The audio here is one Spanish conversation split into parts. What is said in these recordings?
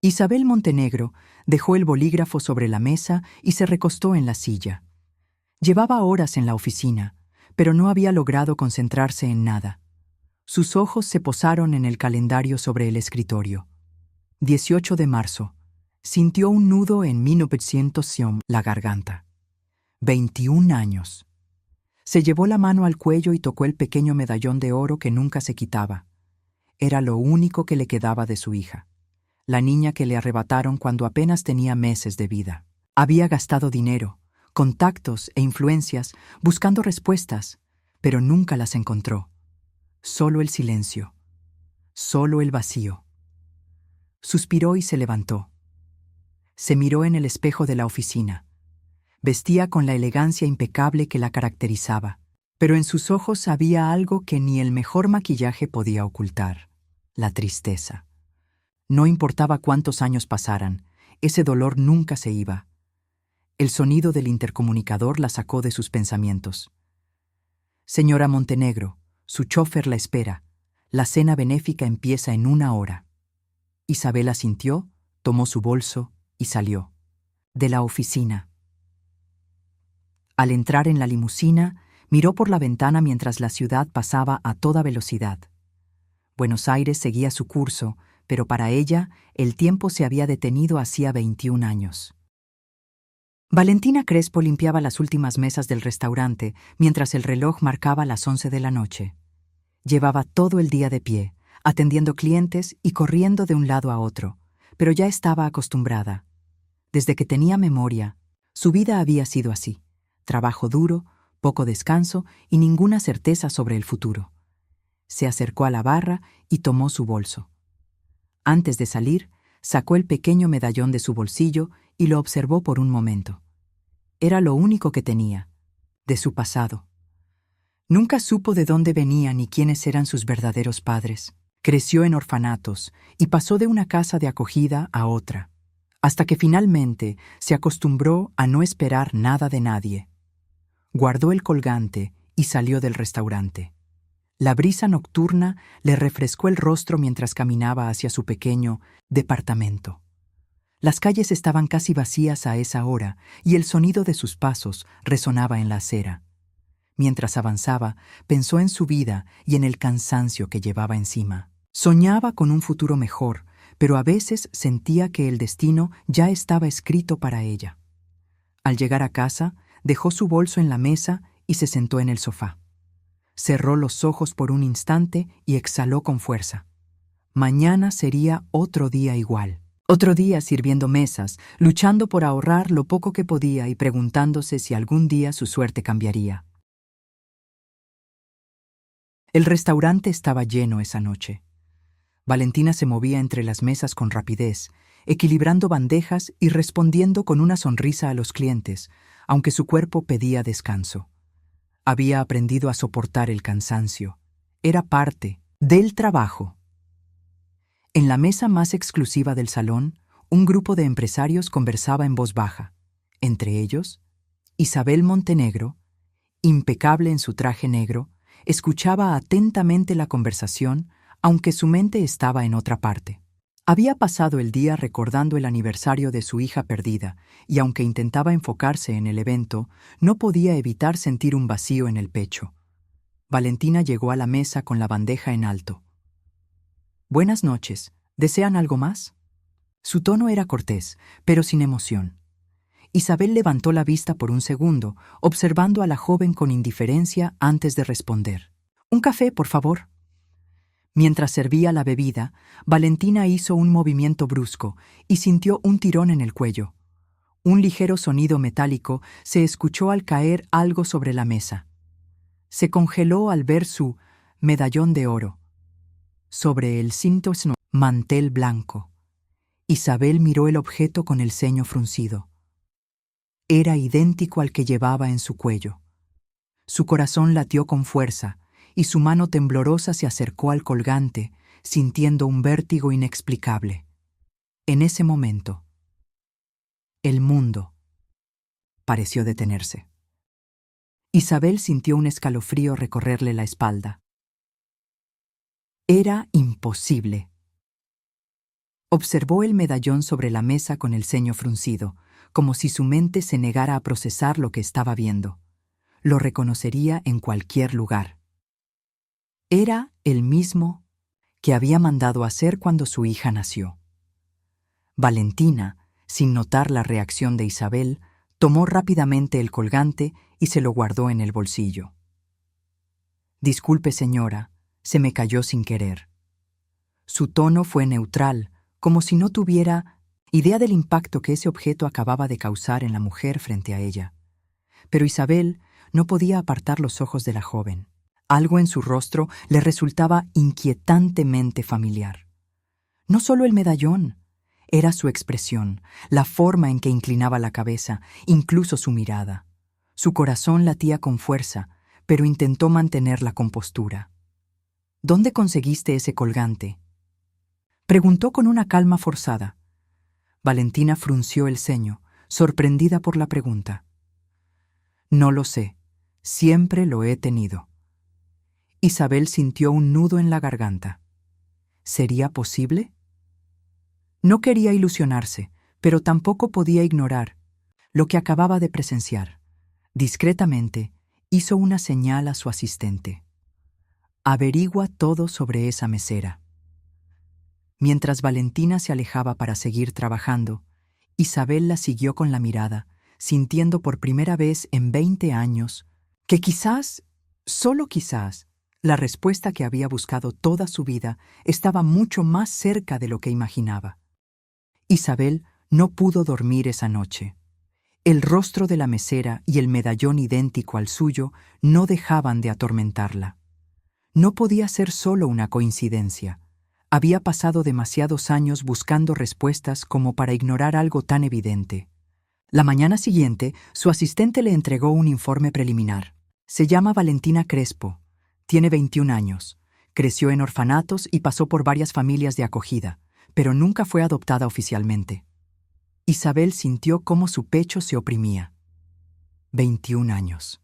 Isabel Montenegro dejó el bolígrafo sobre la mesa y se recostó en la silla. Llevaba horas en la oficina, pero no había logrado concentrarse en nada. Sus ojos se posaron en el calendario sobre el escritorio. 18 de marzo. Sintió un nudo en 1900 la garganta. 21 años. Se llevó la mano al cuello y tocó el pequeño medallón de oro que nunca se quitaba. Era lo único que le quedaba de su hija, la niña que le arrebataron cuando apenas tenía meses de vida. Había gastado dinero, contactos e influencias buscando respuestas, pero nunca las encontró. Solo el silencio, solo el vacío. Suspiró y se levantó. Se miró en el espejo de la oficina. Vestía con la elegancia impecable que la caracterizaba, pero en sus ojos había algo que ni el mejor maquillaje podía ocultar: la tristeza. No importaba cuántos años pasaran, ese dolor nunca se iba. El sonido del intercomunicador la sacó de sus pensamientos. Señora Montenegro, su chofer la espera. La cena benéfica empieza en 1 hora. Isabel asintió, tomó su bolso y salió de la oficina. Al entrar en la limusina, miró por la ventana mientras la ciudad pasaba a toda velocidad. Buenos Aires seguía su curso, pero para ella el tiempo se había detenido hacía 21 años. Valentina Crespo limpiaba las últimas mesas del restaurante mientras el reloj marcaba las 11 de la noche. Llevaba todo el día de pie, atendiendo clientes y corriendo de un lado a otro, pero ya estaba acostumbrada. Desde que tenía memoria, su vida había sido así: trabajo duro, poco descanso y ninguna certeza sobre el futuro. Se acercó a la barra y tomó su bolso. Antes de salir, sacó el pequeño medallón de su bolsillo y lo observó por un momento. Era lo único que tenía, de su pasado. Nunca supo de dónde venía ni quiénes eran sus verdaderos padres. Creció en orfanatos y pasó de una casa de acogida a otra, hasta que finalmente se acostumbró a no esperar nada de nadie. Guardó el colgante y salió del restaurante. La brisa nocturna le refrescó el rostro mientras caminaba hacia su pequeño departamento. Las calles estaban casi vacías a esa hora y el sonido de sus pasos resonaba en la acera. Mientras avanzaba, pensó en su vida y en el cansancio que llevaba encima. Soñaba con un futuro mejor, pero a veces sentía que el destino ya estaba escrito para ella. Al llegar a casa, dejó su bolso en la mesa y se sentó en el sofá. Cerró los ojos por un instante y exhaló con fuerza. Mañana sería otro día igual. Otro día sirviendo mesas, luchando por ahorrar lo poco que podía y preguntándose si algún día su suerte cambiaría. El restaurante estaba lleno esa noche. Valentina se movía entre las mesas con rapidez, equilibrando bandejas y respondiendo con una sonrisa a los clientes, aunque su cuerpo pedía descanso. Había aprendido a soportar el cansancio. Era parte del trabajo. En la mesa más exclusiva del salón, un grupo de empresarios conversaba en voz baja. Entre ellos, Isabel Montenegro, impecable en su traje negro, escuchaba atentamente la conversación, aunque su mente estaba en otra parte. Había pasado el día recordando el aniversario de su hija perdida, y aunque intentaba enfocarse en el evento, no podía evitar sentir un vacío en el pecho. Valentina llegó a la mesa con la bandeja en alto. «Buenas noches. ¿Desean algo más?» Su tono era cortés, pero sin emoción. Isabel levantó la vista por un segundo, observando a la joven con indiferencia antes de responder. «Un café, por favor». Mientras servía la bebida, Valentina hizo un movimiento brusco y sintió un tirón en el cuello. Un ligero sonido metálico se escuchó al caer algo sobre la mesa. Se congeló al ver su medallón de oro. Sobre el cinto mantel blanco. Isabel miró el objeto con el ceño fruncido. Era idéntico al que llevaba en su cuello. Su corazón latió con fuerza y su mano temblorosa se acercó al colgante, sintiendo un vértigo inexplicable. En ese momento, el mundo pareció detenerse. Isabel sintió un escalofrío recorrerle la espalda. Era imposible. Observó el medallón sobre la mesa con el ceño fruncido, como si su mente se negara a procesar lo que estaba viendo. Lo reconocería en cualquier lugar. Era el mismo que había mandado hacer cuando su hija nació. Valentina, sin notar la reacción de Isabel, tomó rápidamente el colgante y se lo guardó en el bolsillo. «Disculpe, señora, se me cayó sin querer». Su tono fue neutral, como si no tuviera idea del impacto que ese objeto acababa de causar en la mujer frente a ella. Pero Isabel no podía apartar los ojos de la joven. Algo en su rostro le resultaba inquietantemente familiar. No solo el medallón, era su expresión, la forma en que inclinaba la cabeza, incluso su mirada. Su corazón latía con fuerza, pero intentó mantener la compostura. «¿Dónde conseguiste ese colgante?», preguntó con una calma forzada. Valentina frunció el ceño, sorprendida por la pregunta. «No lo sé, siempre lo he tenido». Isabel sintió un nudo en la garganta. ¿Sería posible? No quería ilusionarse, pero tampoco podía ignorar lo que acababa de presenciar. Discretamente, hizo una señal a su asistente. «Averigua todo sobre esa mesera». Mientras Valentina se alejaba para seguir trabajando, Isabel la siguió con la mirada, sintiendo por primera vez en 20 años que quizás, solo quizás, la respuesta que había buscado toda su vida estaba mucho más cerca de lo que imaginaba. Isabel no pudo dormir esa noche. El rostro de la mesera y el medallón idéntico al suyo no dejaban de atormentarla. No podía ser solo una coincidencia. Había pasado demasiados años buscando respuestas como para ignorar algo tan evidente. La mañana siguiente, su asistente le entregó un informe preliminar. Se llama Valentina Crespo, tiene 21 años, creció en orfanatos y pasó por varias familias de acogida, pero nunca fue adoptada oficialmente. Isabel sintió cómo su pecho se oprimía. 21 años.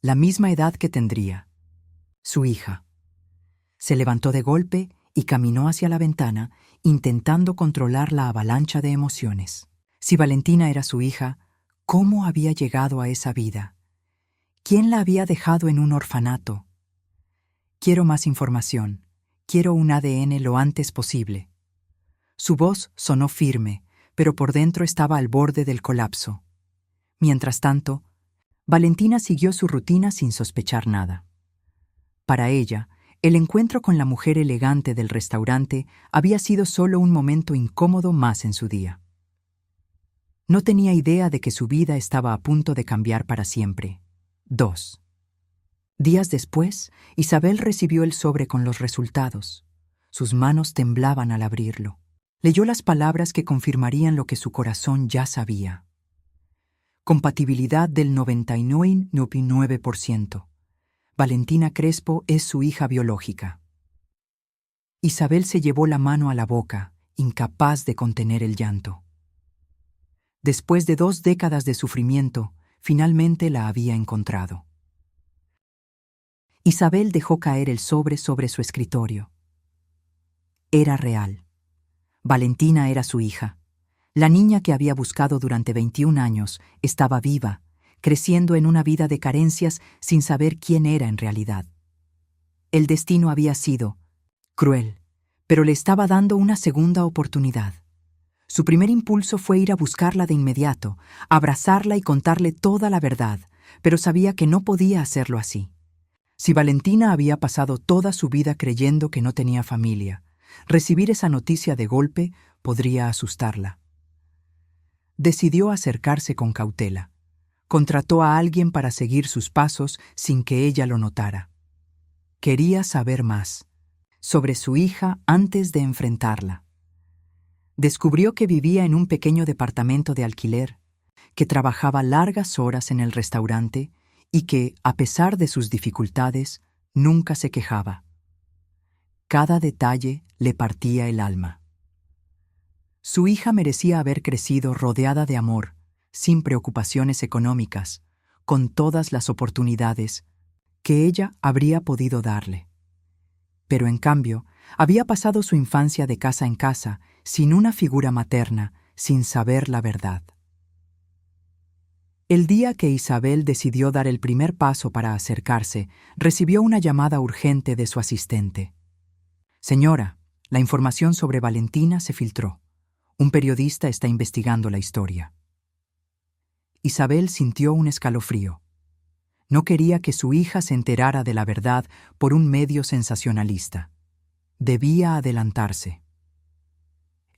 La misma edad que tendría su hija. Se levantó de golpe y caminó hacia la ventana, intentando controlar la avalancha de emociones. Si Valentina era su hija, ¿cómo había llegado a esa vida? ¿Quién la había dejado en un orfanato? «Quiero más información. Quiero un ADN lo antes posible». Su voz sonó firme, pero por dentro estaba al borde del colapso. Mientras tanto, Valentina siguió su rutina sin sospechar nada. Para ella, el encuentro con la mujer elegante del restaurante había sido solo un momento incómodo más en su día. No tenía idea de que su vida estaba a punto de cambiar para siempre. 2 días después, Isabel recibió el sobre con los resultados. Sus manos temblaban al abrirlo. Leyó las palabras que confirmarían lo que su corazón ya sabía. Compatibilidad del 99,9%. Valentina Crespo es su hija biológica. Isabel se llevó la mano a la boca, incapaz de contener el llanto. Después de 2 décadas de sufrimiento, finalmente la había encontrado. Isabel dejó caer el sobre su escritorio. Era real. Valentina era su hija. La niña que había buscado durante 21 años estaba viva, creciendo en una vida de carencias sin saber quién era en realidad. El destino había sido cruel, pero le estaba dando una segunda oportunidad. Su primer impulso fue ir a buscarla de inmediato, abrazarla y contarle toda la verdad, pero sabía que no podía hacerlo así. Si Valentina había pasado toda su vida creyendo que no tenía familia, recibir esa noticia de golpe podría asustarla. Decidió acercarse con cautela. Contrató a alguien para seguir sus pasos sin que ella lo notara. Quería saber más sobre su hija antes de enfrentarla. Descubrió que vivía en un pequeño departamento de alquiler, que trabajaba largas horas en el restaurante y que, a pesar de sus dificultades, nunca se quejaba. Cada detalle le partía el alma. Su hija merecía haber crecido rodeada de amor, sin preocupaciones económicas, con todas las oportunidades que ella habría podido darle. Pero en cambio, había pasado su infancia de casa en casa, sin una figura materna, sin saber la verdad. El día que Isabel decidió dar el primer paso para acercarse, recibió una llamada urgente de su asistente. Señora, la información sobre Valentina se filtró. Un periodista está investigando la historia. Isabel sintió un escalofrío. No quería que su hija se enterara de la verdad por un medio sensacionalista. Debía adelantarse.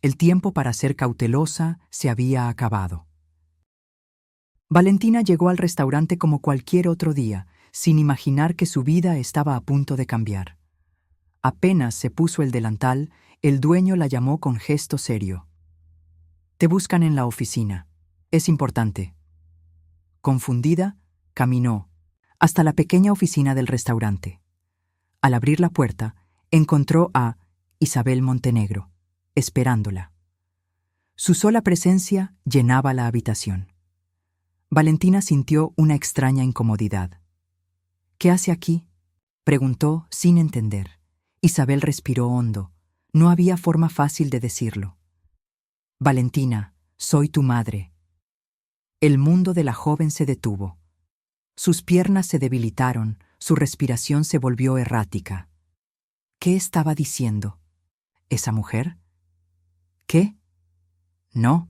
El tiempo para ser cautelosa se había acabado. Valentina llegó al restaurante como cualquier otro día, sin imaginar que su vida estaba a punto de cambiar. Apenas se puso el delantal, el dueño la llamó con gesto serio. «Te buscan en la oficina. Es importante». Confundida, caminó hasta la pequeña oficina del restaurante. Al abrir la puerta, encontró a Isabel Montenegro, esperándola. Su sola presencia llenaba la habitación. Valentina sintió una extraña incomodidad. «¿Qué hace aquí?», preguntó sin entender. Isabel respiró hondo. No había forma fácil de decirlo. «Valentina, soy tu madre». El mundo de la joven se detuvo. Sus piernas se debilitaron, su respiración se volvió errática. ¿Qué estaba diciendo? ¿Esa mujer? ¿Qué? No,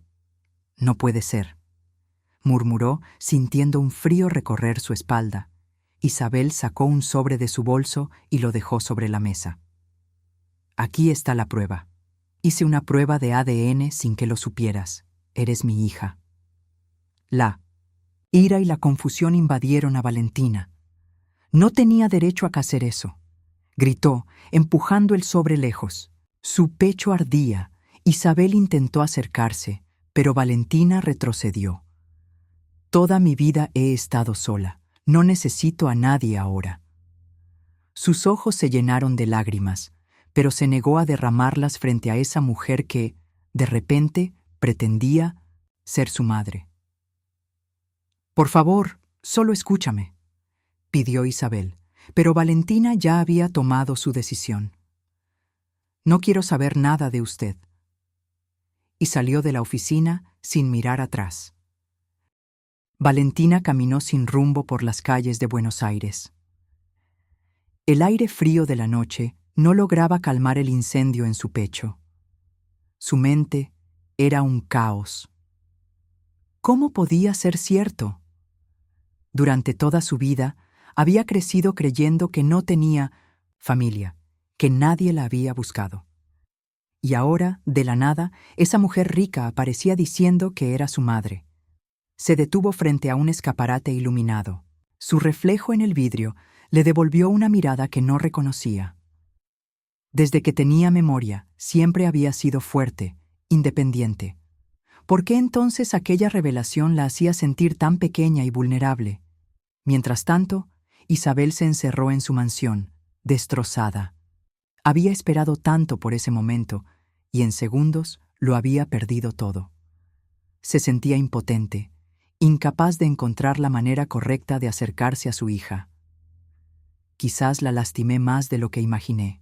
no puede ser, murmuró, sintiendo un frío recorrer su espalda. Isabel sacó un sobre de su bolso y lo dejó sobre la mesa. «Aquí está la prueba. Hice una prueba de ADN sin que lo supieras. Eres mi hija». La ira y la confusión invadieron a Valentina. No tenía derecho a hacer eso. Gritó, empujando el sobre lejos. Su pecho ardía. Isabel intentó acercarse, pero Valentina retrocedió. «Toda mi vida he estado sola. No necesito a nadie ahora». Sus ojos se llenaron de lágrimas, pero se negó a derramarlas frente a esa mujer que, de repente, pretendía ser su madre. «Por favor, solo escúchame», pidió Isabel, pero Valentina ya había tomado su decisión. «No quiero saber nada de usted». Y salió de la oficina sin mirar atrás. Valentina caminó sin rumbo por las calles de Buenos Aires. El aire frío de la noche no lograba calmar el incendio en su pecho. Su mente era un caos. ¿Cómo podía ser cierto? Durante toda su vida había crecido creyendo que no tenía familia, que nadie la había buscado. Y ahora, de la nada, esa mujer rica aparecía diciendo que era su madre. Se detuvo frente a un escaparate iluminado. Su reflejo en el vidrio le devolvió una mirada que no reconocía. Desde que tenía memoria, siempre había sido fuerte, independiente. ¿Por qué entonces aquella revelación la hacía sentir tan pequeña y vulnerable? Mientras tanto, Isabel se encerró en su mansión, destrozada. Había esperado tanto por ese momento, y en segundos lo había perdido todo. Se sentía impotente, incapaz de encontrar la manera correcta de acercarse a su hija. Quizás la lastimé más de lo que imaginé.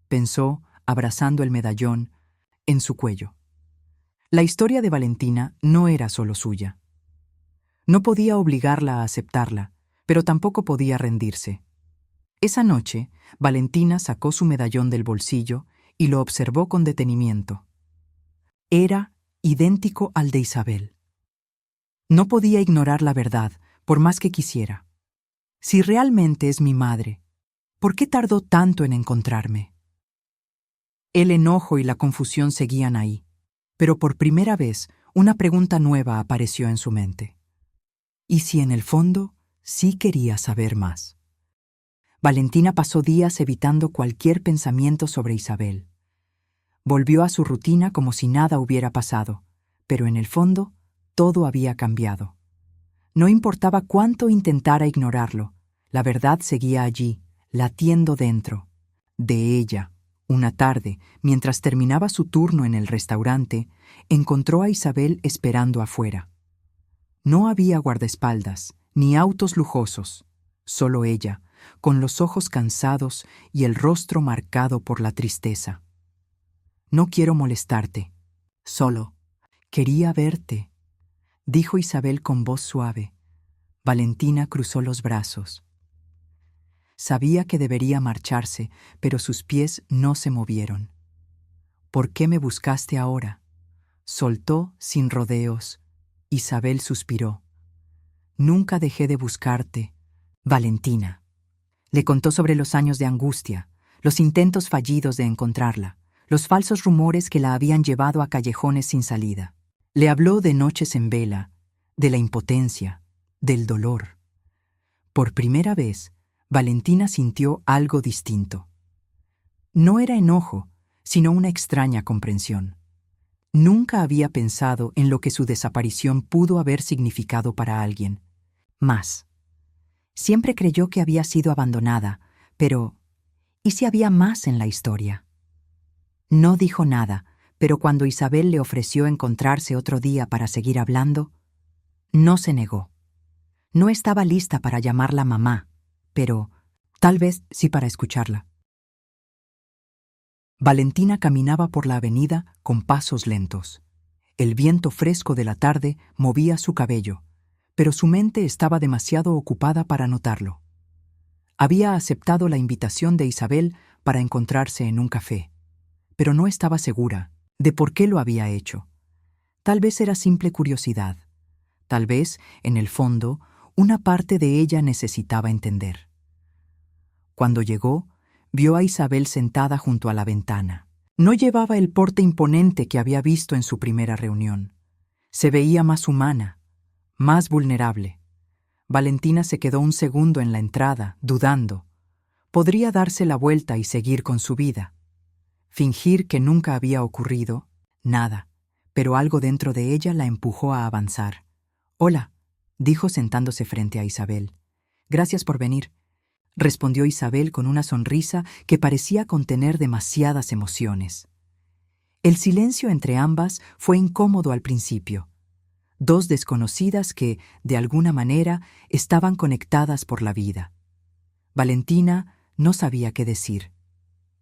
Pensó, abrazando el medallón, en su cuello. La historia de Valentina no era solo suya. No podía obligarla a aceptarla, pero tampoco podía rendirse. Esa noche, Valentina sacó su medallón del bolsillo y lo observó con detenimiento. Era idéntico al de Isabel. No podía ignorar la verdad, por más que quisiera. Si realmente es mi madre, ¿por qué tardó tanto en encontrarme? El enojo y la confusión seguían ahí, pero por primera vez una pregunta nueva apareció en su mente. ¿Y si en el fondo sí quería saber más? Valentina pasó días evitando cualquier pensamiento sobre Isabel. Volvió a su rutina como si nada hubiera pasado, pero en el fondo todo había cambiado. No importaba cuánto intentara ignorarlo, la verdad seguía allí, latiendo dentro. De ella, una tarde, mientras terminaba su turno en el restaurante, encontró a Isabel esperando afuera. No había guardaespaldas, ni autos lujosos, solo ella, con los ojos cansados y el rostro marcado por la tristeza. No quiero molestarte. Solo quería verte, dijo Isabel con voz suave. Valentina cruzó los brazos. Sabía que debería marcharse, pero sus pies no se movieron. ¿Por qué me buscaste ahora? Soltó sin rodeos. Isabel suspiró. Nunca dejé de buscarte, Valentina. Le contó sobre los años de angustia, los intentos fallidos de encontrarla, los falsos rumores que la habían llevado a callejones sin salida. Le habló de noches en vela, de la impotencia, del dolor. Por primera vez, Valentina sintió algo distinto. No era enojo, sino una extraña comprensión. Nunca había pensado en lo que su desaparición pudo haber significado para alguien. Más. Siempre creyó que había sido abandonada, pero ¿y si había más en la historia? No dijo nada, pero cuando Isabel le ofreció encontrarse otro día para seguir hablando, no se negó. No estaba lista para llamarla mamá, pero tal vez sí para escucharla. Valentina caminaba por la avenida con pasos lentos. El viento fresco de la tarde movía su cabello, pero su mente estaba demasiado ocupada para notarlo. Había aceptado la invitación de Isabel para encontrarse en un café, pero no estaba segura de por qué lo había hecho. Tal vez era simple curiosidad. Tal vez, en el fondo, una parte de ella necesitaba entender. Cuando llegó, vio a Isabel sentada junto a la ventana. No llevaba el porte imponente que había visto en su primera reunión. Se veía más humana, más vulnerable. Valentina se quedó un segundo en la entrada, dudando. Podría darse la vuelta y seguir con su vida. Fingir que nunca había ocurrido, nada, pero algo dentro de ella la empujó a avanzar. «Hola», dijo sentándose frente a Isabel. «Gracias por venir», respondió Isabel con una sonrisa que parecía contener demasiadas emociones. El silencio entre ambas fue incómodo al principio. Dos desconocidas que, de alguna manera, estaban conectadas por la vida. Valentina no sabía qué decir.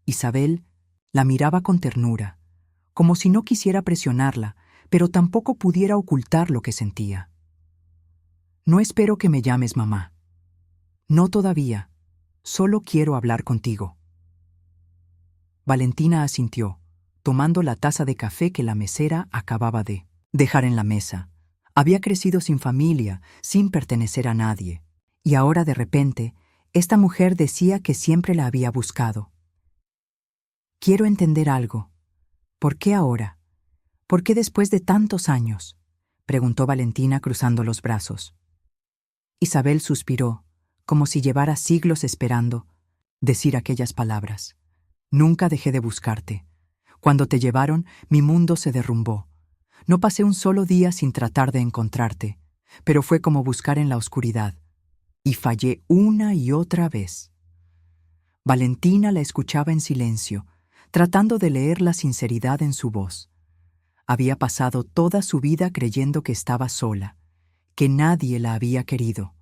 Isabel la miraba con ternura, como si no quisiera presionarla, pero tampoco pudiera ocultar lo que sentía. «No espero que me llames mamá. No todavía. Solo quiero hablar contigo». Valentina asintió, tomando la taza de café que la mesera acababa de dejar en la mesa. Había crecido sin familia, sin pertenecer a nadie, y ahora de repente, esta mujer decía que siempre la había buscado. «Quiero entender algo. ¿Por qué ahora? ¿Por qué después de tantos años?», preguntó Valentina cruzando los brazos. Isabel suspiró, como si llevara siglos esperando decir aquellas palabras. «Nunca dejé de buscarte. Cuando te llevaron, mi mundo se derrumbó. No pasé un solo día sin tratar de encontrarte, pero fue como buscar en la oscuridad. Y fallé una y otra vez». Valentina la escuchaba en silencio, tratando de leer la sinceridad en su voz. Había pasado toda su vida creyendo que estaba sola, que nadie la había querido.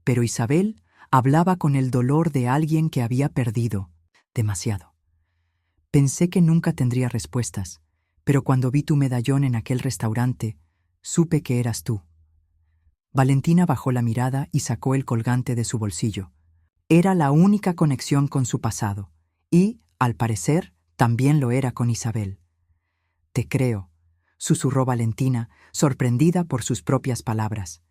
Pero Isabel hablaba con el dolor de alguien que había perdido demasiado. «Pensé que nunca tendría respuestas, pero cuando vi tu medallón en aquel restaurante, supe que eras tú». Valentina bajó la mirada y sacó el colgante de su bolsillo. Era la única conexión con su pasado, y, al parecer, también lo era con Isabel. «Te creo», susurró Valentina, sorprendida por sus propias palabras.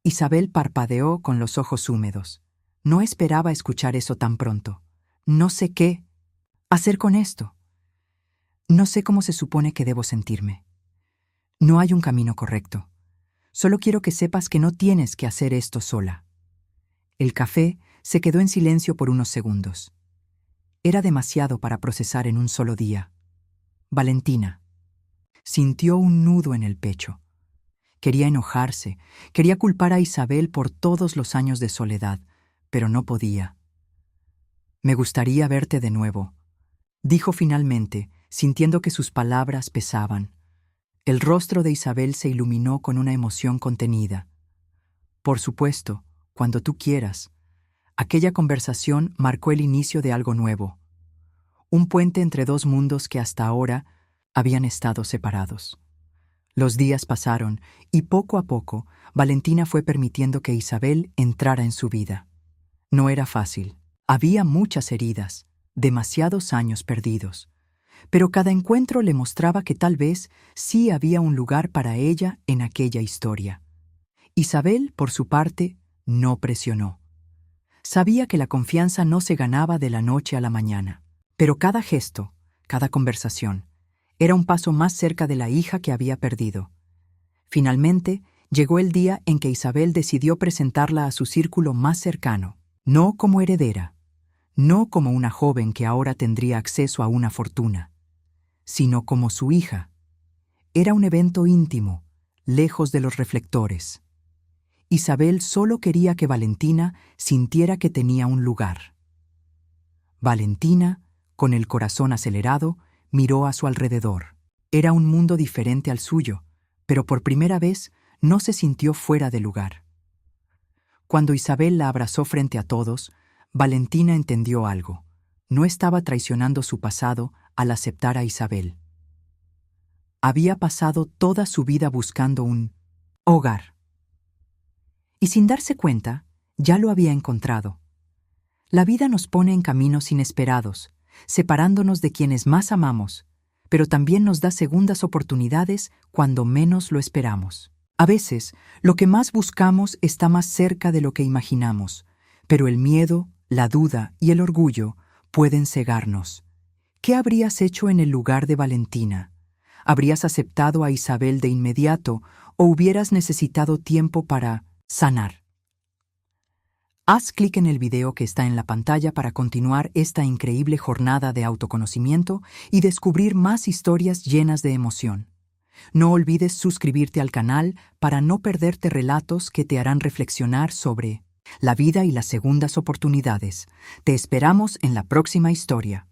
Isabel parpadeó con los ojos húmedos. No esperaba escuchar eso tan pronto. «No sé qué hacer con esto. No sé cómo se supone que debo sentirme. No hay un camino correcto. Solo quiero que sepas que no tienes que hacer esto sola». El café se quedó en silencio por unos segundos. Era demasiado para procesar en un solo día. Valentina sintió un nudo en el pecho. Quería enojarse, quería culpar a Isabel por todos los años de soledad, pero no podía. «Me gustaría verte de nuevo», dijo finalmente, sintiendo que sus palabras pesaban. El rostro de Isabel se iluminó con una emoción contenida. «Por supuesto, cuando tú quieras». Aquella conversación marcó el inicio de algo nuevo. un puente entre dos mundos que hasta ahora habían estado separados. Los días pasaron y poco a poco Valentina fue permitiendo que Isabel entrara en su vida. No era fácil. Había muchas heridas, demasiados años perdidos. Pero cada encuentro le mostraba que tal vez sí había un lugar para ella en aquella historia. Isabel, por su parte, no presionó. Sabía que la confianza no se ganaba de la noche a la mañana, pero cada gesto, cada conversación, era un paso más cerca de la hija que había perdido. Finalmente, llegó el día en que Isabel decidió presentarla a su círculo más cercano, no como heredera, no como una joven que ahora tendría acceso a una fortuna, sino como su hija. Era un evento íntimo, lejos de los reflectores. Isabel solo quería que Valentina sintiera que tenía un lugar. Valentina, con el corazón acelerado, miró a su alrededor. Era un mundo diferente al suyo, pero por primera vez no se sintió fuera de lugar. Cuando Isabel la abrazó frente a todos, Valentina entendió algo. No estaba traicionando su pasado al aceptar a Isabel. Había pasado toda su vida buscando un hogar. Y sin darse cuenta, ya lo había encontrado. La vida nos pone en caminos inesperados, separándonos de quienes más amamos, pero también nos da segundas oportunidades cuando menos lo esperamos. A veces, lo que más buscamos está más cerca de lo que imaginamos, pero el miedo, la duda y el orgullo pueden cegarnos. ¿Qué habrías hecho en el lugar de Valentina? ¿Habrías aceptado a Isabel de inmediato o hubieras necesitado tiempo para sanar? Haz clic en el video que está en la pantalla para continuar esta increíble jornada de autoconocimiento y descubrir más historias llenas de emoción. No olvides suscribirte al canal para no perderte relatos que te harán reflexionar sobre la vida y las segundas oportunidades. Te esperamos en la próxima historia.